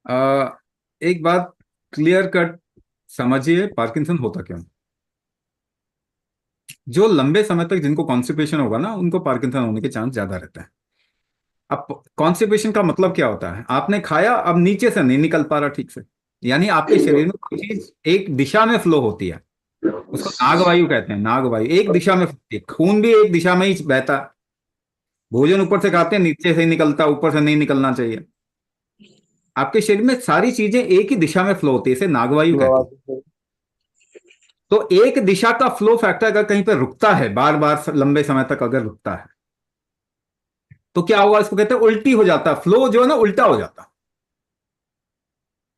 आ, एक बात clear cut समझिए, पार्किंसन होता क्यों? जो लंबे समय तक जिनको कॉन्स्टिपेशन होगा ना, उनको पार्किंसन होने के चांस ज्यादा रहता है। अब कॉन्स्टिपेशन का मतलब क्या होता है? आपने खाया, अब नीचे से नहीं निकल पा रहा ठीक से, यानी आपके शरीर में कोई चीज एक दिशा में फ्लो होती है। उसको नागवायु कहते हैं। नागवायु एक दिशा में होती है, खून भी एक दिशा में ही बहता है। भोजन ऊपर से खाते हैं, नीचे से ही निकलता, ऊपर से नहीं निकलना चाहिए। आपके शरीर में सारी चीजें एक ही दिशा में फ्लो होती है, इसे नागवायु कहते हैं। तो एक दिशा का फ्लो फैक्टर अगर कहीं पर रुकता है, बार बार लंबे समय तक अगर रुकता है, तो क्या होगा? इसको कहते हैं उल्टी हो जाता है, फ्लो जो है ना उल्टा हो जाता है।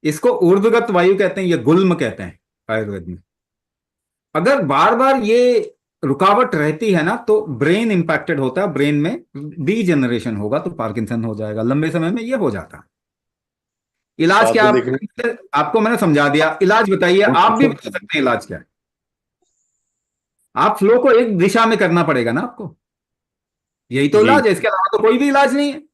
इसको ऊर्ध्वगत वायु कहते हैं, ये गुल्म कहते हैं आयुर्वेद में। अगर बार बार ये रुकावट रहती है ना, तो ब्रेन इंपैक्टेड होता है, ब्रेन में डी जनरेशन होगा, तो पार्किंसन हो जाएगा। लंबे समय में ये हो जाता है। इलाज बात क्या? तो आप, देखने। आपको मैंने समझा दिया, इलाज बताइए, आप भी बता सकते हैं इलाज क्या है। आप फ्लो को एक दिशा में करना पड़ेगा ना आपको, यही तो जी। इलाज है, इसके अलावा तो कोई भी इलाज नहीं है। जी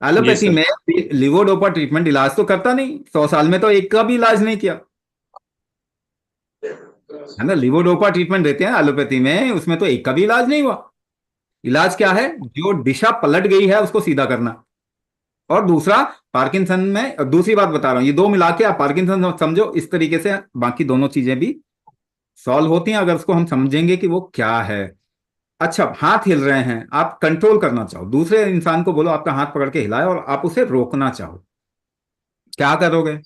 एलोपैथी सर। में लिवोडोपा ट्रीटमेंट इलाज तो करता नहीं, 100 साल में तो एक का भी इलाज नहीं किया, है ना। लिवोडोपा ट्रीटमेंट देते हैं एलोपैथी में, उसमें तो एक का भी इलाज नहीं हुआ। इलाज क्या है? जो दिशा पलट गई है उसको सीधा करना। और दूसरा, पार्किंसन में दूसरी बात बता रहा हूं, ये दो मिला के आप पार्किंसन समझो इस तरीके से, बाकी दोनों चीजें भी सॉल्व होती हैं अगर उसको हम समझेंगे कि वो क्या है। अच्छा, हाथ हिल रहे हैं, आप कंट्रोल करना चाहो, दूसरे इंसान को बोलो आपका हाथ पकड़ के हिलाए और आप उसे रोकना चाहो, क्या करोगे?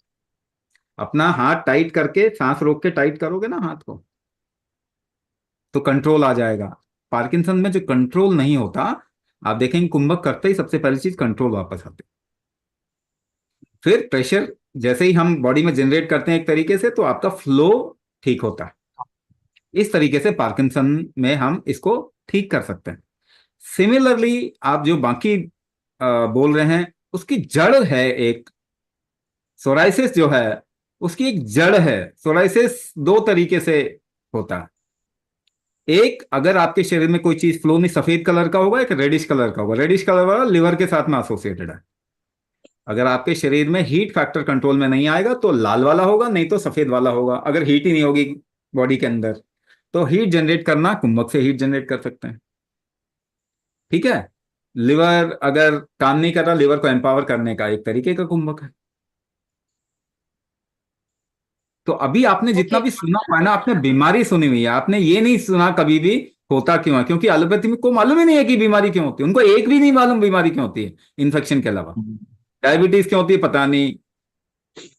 अपना हाथ टाइट करके सांस रोक के टाइट करोगे ना हाथ को, तो कंट्रोल आ जाएगा। पार्किंसन में जो कंट्रोल नहीं होता, आप देखेंगे कुंभक करते ही सबसे पहली चीज कंट्रोल वापस आते। फिर प्रेशर जैसे ही हम बॉडी में जनरेट करते हैं एक तरीके से, तो आपका फ्लो ठीक होता है। इस तरीके से पार्किंसन में हम इसको ठीक कर सकते हैं। सिमिलरली आप जो बाकी बोल रहे हैं, उसकी जड़ है एक। सोराइसिस जो है, उसकी एक जड़ है। सोराइसिस दो तरीके से होता है। एक, अगर आपके शरीर में कोई चीज फ्लो नहीं, सफेद कलर का होगा, एक रेडिश कलर का होगा। रेडिश कलर वाला लिवर के साथ में एसोसिएटेड है। अगर आपके शरीर में हीट फैक्टर कंट्रोल में नहीं आएगा तो लाल वाला होगा, नहीं तो सफेद वाला होगा। अगर हीट ही नहीं होगी बॉडी के अंदर, तो हीट जनरेट करना, कुंभक से हीट जनरेट कर सकते हैं। ठीक है। लिवर अगर काम नहीं कर रहा, लिवर को एम्पावर करने का एक तरीके का कुंभक है। तो अभी आपने जितना ओके। भी सुना हुआ है ना, आपने बीमारी सुनी हुई है, आपने ये नहीं सुना कभी भी होता क्यों है। क्योंकि एलोपैथी में को मालूम ही नहीं है कि बीमारी क्यों होती है, उनको एक भी नहीं मालूम बीमारी क्यों होती है इन्फेक्शन के अलावा। डायबिटीज क्यों होती है पता नहीं,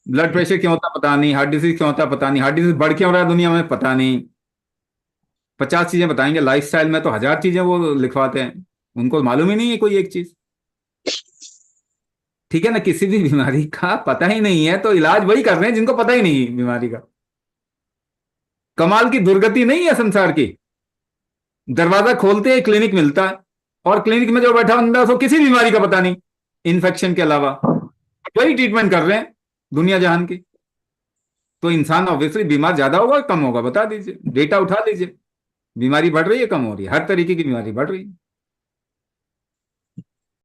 ब्लड प्रेशर क्यों होता है पता नहीं, हार्ट डिजीज क्यों होता है पता नहीं, हार्ट डिजीज बढ़ क्यों रहा है दुनिया में पता नहीं। 50 चीजें बताएंगे, लाइफस्टाइल में तो 1000 चीजें वो लिखवाते हैं, उनको मालूम ही नहीं है कोई एक चीज। ठीक है ना, किसी भी बीमारी का पता ही नहीं है, तो इलाज वही कर रहे हैं जिनको पता ही नहीं बीमारी का। कमाल की दुर्गति नहीं है संसार की। दरवाजा खोलते ही क्लिनिक मिलता है, और क्लिनिक में जो बैठा बंदा उसको किसी बीमारी का पता नहीं इन्फेक्शन के अलावा, वही ट्रीटमेंट कर रहे हैं दुनिया जहान की। तो इंसान ऑब्वियसली बीमार ज्यादा होगा कम होगा, बता दीजिए, डेटा उठा लीजिए। बीमारी बढ़ रही है कम हो रही है, हर तरीके की बीमारी बढ़ रही है।